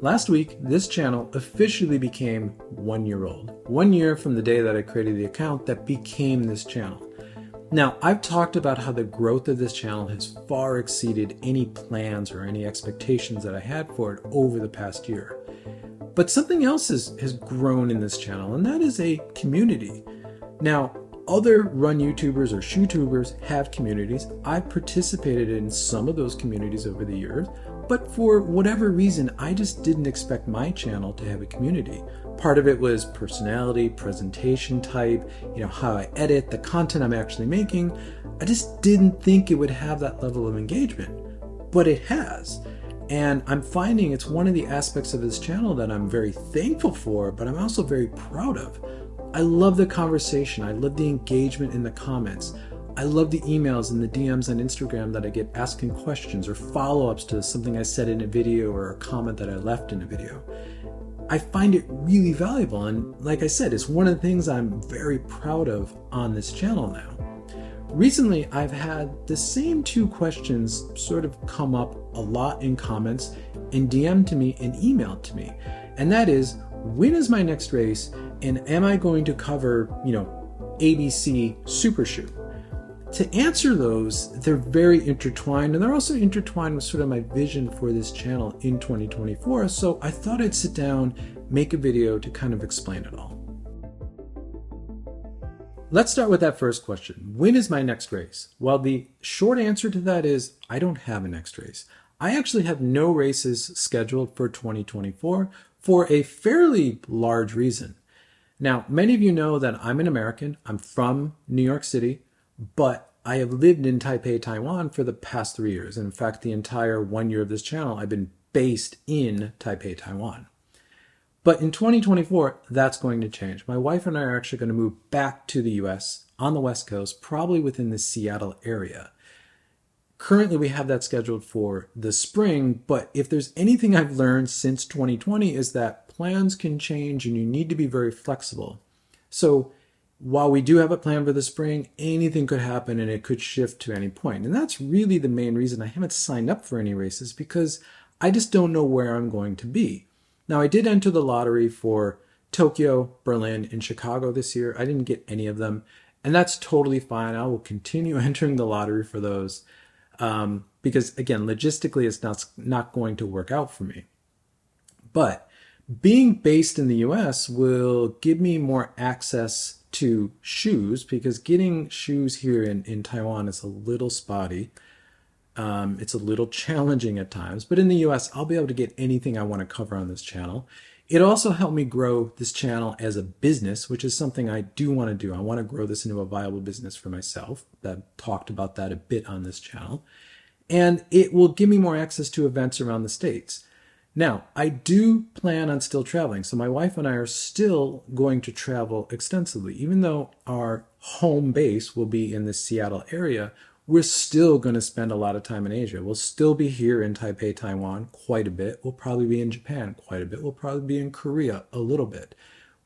Last week, this channel officially became 1 year old. 1 year from the day that I created the account that became this channel. Now, I've talked about how the growth of this channel has far exceeded any plans or any expectations that I had for it over the past year. But something else has grown in this channel, and that is a community. Now, other run YouTubers or shoe tubers have communities. I've participated in some of those communities over the years, but for whatever reason, I just didn't expect my channel to have a community. Part of it was personality, presentation type, how I edit, the content I'm actually making. I just didn't think it would have that level of engagement, but it has. And I'm finding it's one of the aspects of this channel that I'm very thankful for, but I'm also very proud of. I love the conversation. I love the engagement in the comments. I love the emails and the DMs on Instagram that I get asking questions or follow-ups to something I said in a video or a comment that I left in a video. I find it really valuable, and like I said, it's one of the things I'm very proud of on this channel now. Recently, I've had the same two questions sort of come up a lot in comments and DM'd to me and emailed to me. And that is, when is my next race, and am I going to cover, ABC Super Shoe? To answer those, they're very intertwined, and they're also intertwined with sort of my vision for this channel in 2024. So I thought I'd sit down, make a video to kind of explain it all. Let's start with that first question. When is my next race? Well, the short answer to that is I don't have a next race. I actually have no races scheduled for 2024 for a fairly large reason. Now, many of you know that I'm an American. I'm from New York City, but I have lived in Taipei, Taiwan for the past 3 years. And in fact, the entire 1 year of this channel, I've been based in Taipei, Taiwan. But in 2024, that's going to change. My wife and I are actually going to move back to the US on the West Coast, probably within the Seattle area. Currently, we have that scheduled for the spring, but if there's anything I've learned since 2020 is that plans can change and you need to be very flexible. So while we do have a plan for the spring, anything could happen and it could shift to any point. And that's really the main reason I haven't signed up for any races, because I just don't know where I'm going to be. Now, I did enter the lottery for Tokyo, Berlin, and Chicago this year. I didn't get any of them, and that's totally fine. I will continue entering the lottery for those because, again, logistically, it's not going to work out for me. But being based in the US will give me more access to shoes, because getting shoes here in Taiwan is a little spotty. It's a little challenging at times, but in the US, I'll be able to get anything I want to cover on this channel. It also helped me grow this channel as a business, which is something I do want to do. I want to grow this into a viable business for myself. I've talked about that a bit on this channel. And it will give me more access to events around the States. Now, I do plan on still traveling. So my wife and I are still going to travel extensively. Even though our home base will be in the Seattle area, we're still going to spend a lot of time in Asia. We'll still be here in Taipei, Taiwan quite a bit. We'll probably be in Japan quite a bit. We'll probably be in Korea a little bit.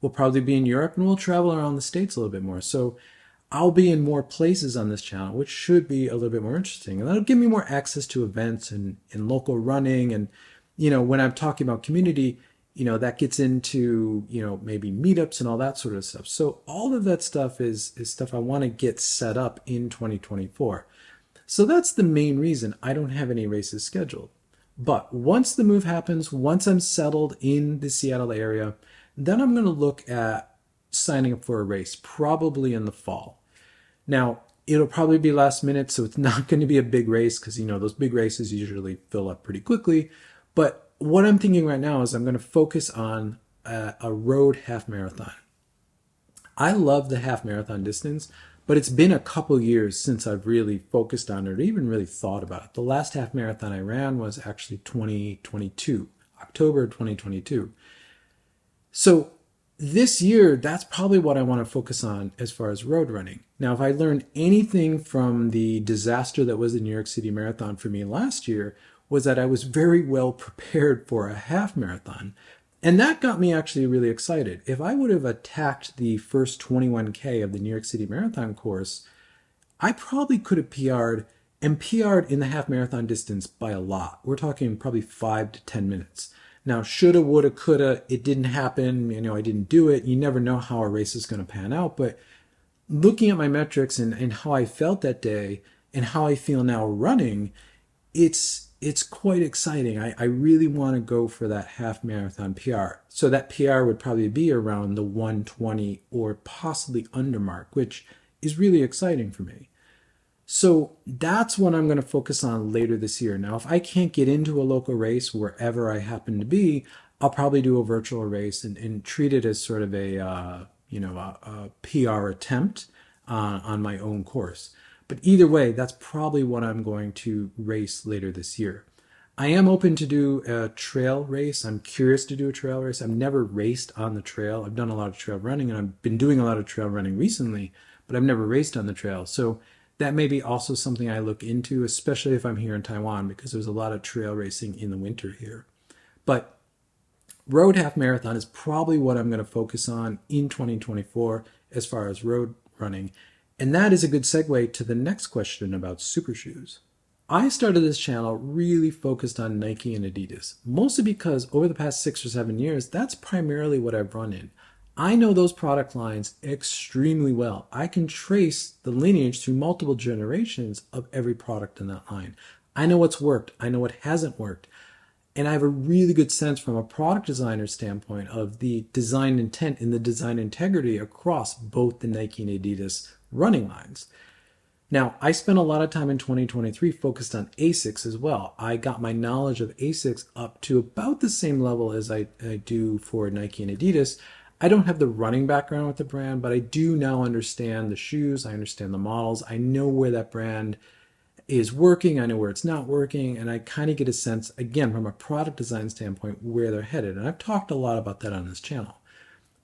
We'll probably be in Europe, and we'll travel around the States a little bit more. So I'll be in more places on this channel, which should be a little bit more interesting. And that'll give me more access to events and local running. And, when I'm talking about community, that gets into, maybe meetups and all that sort of stuff. So all of that stuff is stuff I want to get set up in 2024. So that's the main reason I don't have any races scheduled. But once the move happens, once I'm settled in the Seattle area, then I'm going to look at signing up for a race, probably in the fall. Now, it'll probably be last minute, so it's not going to be a big race because, those big races usually fill up pretty quickly. But what I'm thinking right now is I'm going to focus on a road half marathon. I love the half marathon distance, but it's been a couple years since I've really focused on it or even really thought about it. The last half marathon I ran was actually 2022, October 2022. So this year, that's probably what I want to focus on as far as road running. Now, if I learned anything from the disaster that was the New York City Marathon for me last year, was that I was very well prepared for a half marathon. And that got me actually really excited. If I would have attacked the first 21K of the New York City Marathon course, I probably could have PR'd in the half marathon distance by a lot. We're talking probably 5 to 10 minutes. Now, shoulda, woulda, coulda, it didn't happen. I didn't do it. You never know how a race is going to pan out. But looking at my metrics and how I felt that day and how I feel now running, it's quite exciting. I really want to go for that half marathon PR. So that PR would probably be around the 120 or possibly under mark, which is really exciting for me. So that's what I'm going to focus on later this year. Now, if I can't get into a local race wherever I happen to be, I'll probably do a virtual race and treat it as sort of a PR attempt on my own course. But either way, that's probably what I'm going to race later this year. I am open to do a trail race. I'm curious to do a trail race. I've never raced on the trail. I've done a lot of trail running, and I've been doing a lot of trail running recently, but I've never raced on the trail. So that may be also something I look into, especially if I'm here in Taiwan, because there's a lot of trail racing in the winter here. But road half marathon is probably what I'm going to focus on in 2024 as far as road running. And that is a good segue to the next question about super shoes. I started this channel really focused on Nike and Adidas, mostly because over the past 6 or 7 years, that's primarily what I've run in. I know those product lines extremely well. I can trace the lineage through multiple generations of every product in that line. I know what's worked. I know what hasn't worked. And I have a really good sense from a product designer standpoint of the design intent and the design integrity across both the Nike and Adidas running lines. Now, I spent a lot of time in 2023 focused on ASICs as well. I got my knowledge of ASICs up to about the same level as I do for Nike and Adidas. I don't have the running background with the brand, but I do now understand the shoes. I understand the models. I know where that brand is working. I know where it's not working. And I kind of get a sense, again, from a product design standpoint, where they're headed. And I've talked a lot about that on this channel.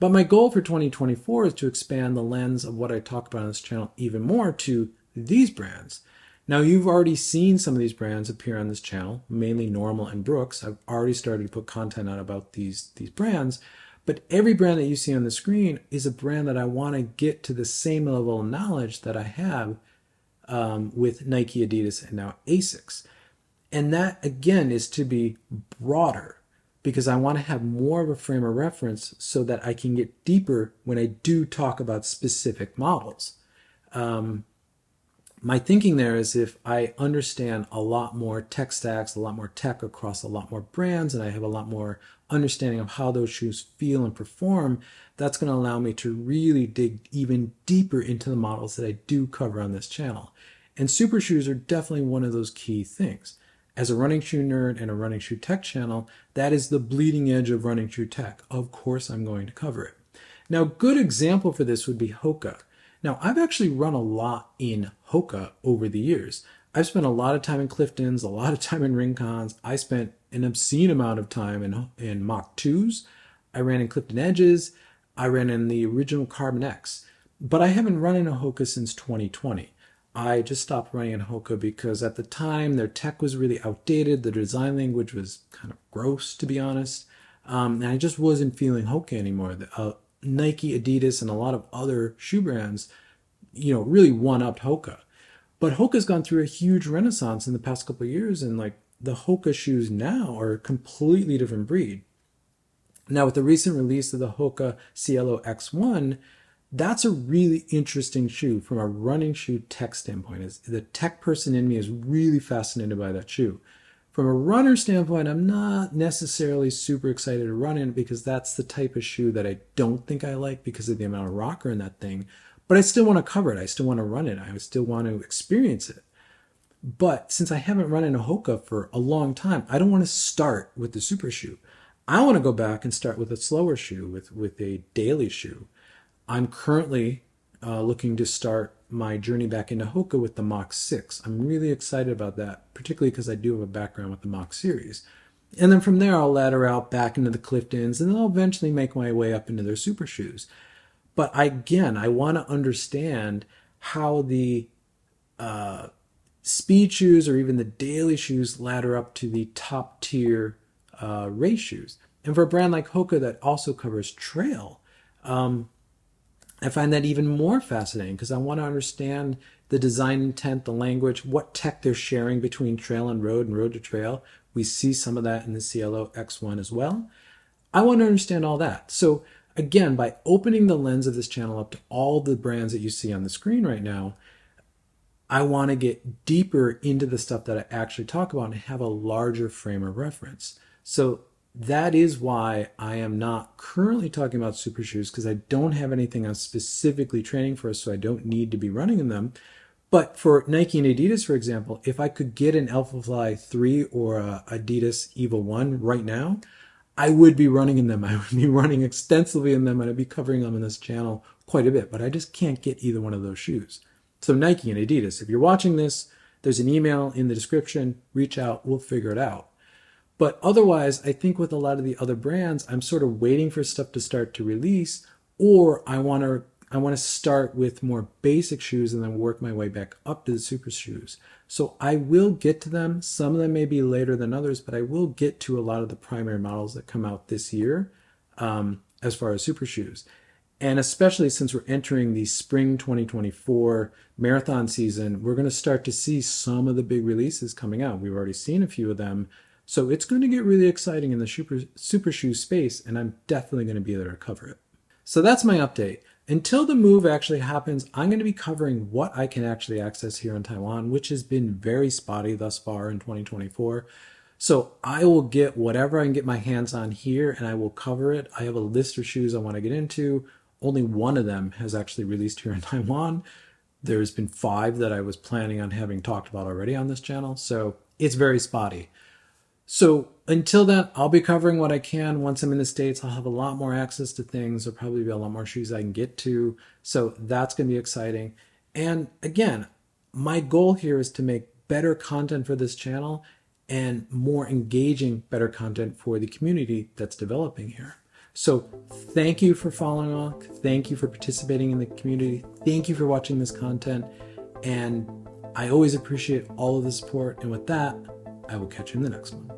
But my goal for 2024 is to expand the lens of what I talk about on this channel even more to these brands. Now, you've already seen some of these brands appear on this channel, mainly Normal and Brooks. I've already started to put content out about these brands, but every brand that you see on the screen is a brand that I want to get to the same level of knowledge that I have with Nike, Adidas, and now ASICS. And that, again, is to be broader because I want to have more of a frame of reference so that I can get deeper when I do talk about specific models. My thinking there is if I understand a lot more tech stacks, a lot more tech across a lot more brands, and I have a lot more understanding of how those shoes feel and perform, that's going to allow me to really dig even deeper into the models that I do cover on this channel. And super shoes are definitely one of those key things. As a running shoe nerd and a running shoe tech channel, that is the bleeding edge of running shoe tech. Of course, I'm going to cover it. Now, a good example for this would be Hoka. Now, I've actually run a lot in Hoka over the years. I've spent a lot of time in Cliftons, a lot of time in Rincons. I spent an obscene amount of time in Mach 2s. I ran in Clifton Edges. I ran in the original Carbon X. But I haven't run in a Hoka since 2020. I just stopped running in Hoka because at the time their tech was really outdated. The design language was kind of gross, to be honest. And I just wasn't feeling Hoka anymore. Nike, Adidas, and a lot of other shoe brands, really one-upped Hoka. But Hoka's gone through a huge renaissance in the past couple of years, and like the Hoka shoes now are a completely different breed. Now, with the recent release of the Hoka Cielo X1, that's a really interesting shoe from a running shoe tech standpoint. The tech person in me is really fascinated by that shoe. From a runner standpoint, I'm not necessarily super excited to run in because that's the type of shoe that I don't think I like because of the amount of rocker in that thing. But I still want to cover it. I still want to run it. I still want to experience it. But since I haven't run in a Hoka for a long time, I don't want to start with the super shoe. I want to go back and start with a slower shoe, with a daily shoe. I'm currently looking to start my journey back into Hoka with the Mach 6. I'm really excited about that, particularly because I do have a background with the Mach series. And then from there, I'll ladder out back into the Cliftons, and then I'll eventually make my way up into their super shoes. But I want to understand how the speed shoes or even the daily shoes ladder up to the top tier race shoes. And for a brand like Hoka that also covers trail, I find that even more fascinating because I want to understand the design intent, the language, what tech they're sharing between trail and road to trail. We see some of that in the CLO X1 as well. I want to understand all that. So again, by opening the lens of this channel up to all the brands that you see on the screen right now, I want to get deeper into the stuff that I actually talk about and have a larger frame of reference. So that is why I am not currently talking about super shoes, because I don't have anything I'm specifically training for, so I don't need to be running in them. But for Nike and Adidas, for example, if I could get an Alphafly 3 or a Adidas Evo 1 right now, I would be running in them. I would be running extensively in them, and I'd be covering them in this channel quite a bit, but I just can't get either one of those shoes. So Nike and Adidas, if you're watching this, there's an email in the description, reach out, we'll figure it out. But otherwise, I think with a lot of the other brands, I'm sort of waiting for stuff to start to release, or I want to start with more basic shoes and then work my way back up to the super shoes. So I will get to them. Some of them may be later than others, but I will get to a lot of the primary models that come out this year as far as super shoes. And especially since we're entering the spring 2024 marathon season, we're going to start to see some of the big releases coming out. We've already seen a few of them. So it's going to get really exciting in the super shoe space, and I'm definitely going to be there to cover it. So that's my update. Until the move actually happens, I'm going to be covering what I can actually access here in Taiwan, which has been very spotty thus far in 2024. So I will get whatever I can get my hands on here, and I will cover it. I have a list of shoes I want to get into. Only one of them has actually released here in Taiwan. There's been 5 that I was planning on having talked about already on this channel. So it's very spotty. So until then, I'll be covering what I can. Once I'm in the States, I'll have a lot more access to things. There'll probably be a lot more shoes I can get to. So that's going to be exciting. And again, my goal here is to make better content for this channel and more engaging, better content for the community that's developing here. So thank you for following along. Thank you for participating in the community. Thank you for watching this content. And I always appreciate all of the support. And with that, I will catch you in the next one.